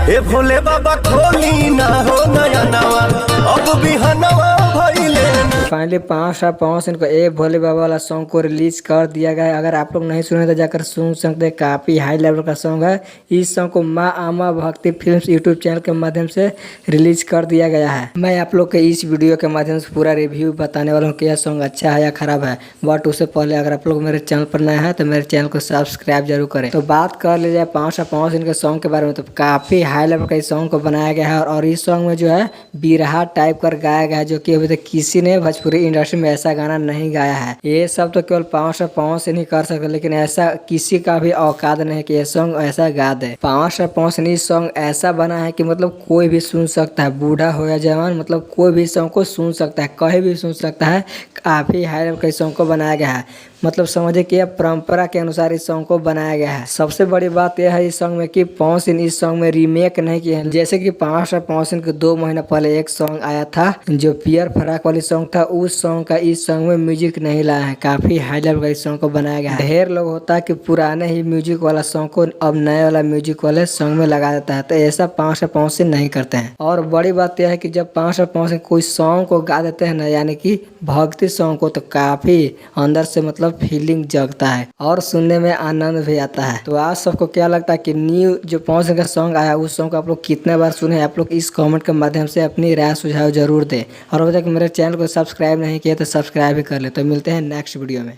ए भोले बाबा खोली ना हो नया नवा अब बिहनवा भइले। फाइनली 5/5 इनको ए भोले बाबा वाला सॉन्ग को रिलीज कर दिया गया है। अगर आप लोग नहीं सुने तो जाकर सुन सकते हैं, काफी हाई लेवल का सॉन्ग है। इस सॉन्ग को माँ आमा भक्ति फिल्म्स यूट्यूब चैनल के माध्यम से रिलीज कर दिया गया है। मैं आप लोग के इस वीडियो के माध्यम से पूरा रिव्यू बताने वाला हूँ कि यह सॉन्ग अच्छा है या खराब है। बट उससे पहले अगर आप लोग मेरे चैनल पर नए हैं तो मेरे चैनल को सब्सक्राइब जरूर करें। तो बात कर ली जाए 5/5 इनके सॉन्ग के बारे में, तो काफी हाई लेवल का इस सॉन्ग को बनाया गया है। और इस सॉन्ग में जो है बिरहा टाइप कर गाया गया है, जो कि अभी तक किसी ने भोजपुरी इंडस्ट्री में ऐसा गाना नहीं गाया है। ये सब तो केवल 5/5 नहीं कर सकते, लेकिन ऐसा किसी का भी औकात नहीं कि ये सॉन्ग ऐसा गा दे। 5/5 इस सॉन्ग ऐसा बना है कि मतलब कोई भी सुन सकता है, बूढ़ा हो या जवान, मतलब कोई भी सॉन्ग को सुन सकता है, कहीं भी सुन सकता है। काफी हाई लेवल का सॉन्ग को बनाया गया है। मतलब समझे कि यह परंपरा के अनुसार इस सॉन्ग को बनाया गया है। सबसे बड़ी बात यह है इस सॉन्ग में कि पॉन्सिन इस सॉन्ग में रीमेक नहीं किए हैं। जैसे कि 5/5 के 2 महीना पहले एक सॉन्ग आया था जो पियर फराक वाली सॉन्ग था, उस सॉन्ग का इस सॉन्ग में म्यूजिक नहीं लाया है। काफी हाई लेवल का इस सॉन्ग को बनाया गया है। ढेर लोग होता है कि पुराने ही म्यूजिक वाला सॉन्ग को अब नए वाला म्यूजिक वाले सॉन्ग में लगा देता है, तो ऐसा 5/5 नहीं करते हैं। और बड़ी बात यह है कि जब 5/5 कोई सॉन्ग को गा देते हैं ना, यानी कि भक्ति सॉन्ग को, तो काफी अंदर से मतलब फीलिंग जगता है और सुनने में आनंद भी आता है। तो आप सबको क्या लगता है कि न्यू जो 5 का सॉन्ग आया उस सॉन्ग को आप लोग कितने बार सुने? आप लोग इस कमेंट के माध्यम से अपनी राय सुझाव जरूर दें। और अभी तक मेरे चैनल को सब्सक्राइब नहीं किया तो सब्सक्राइब भी कर ले। तो मिलते हैं नेक्स्ट वीडियो में।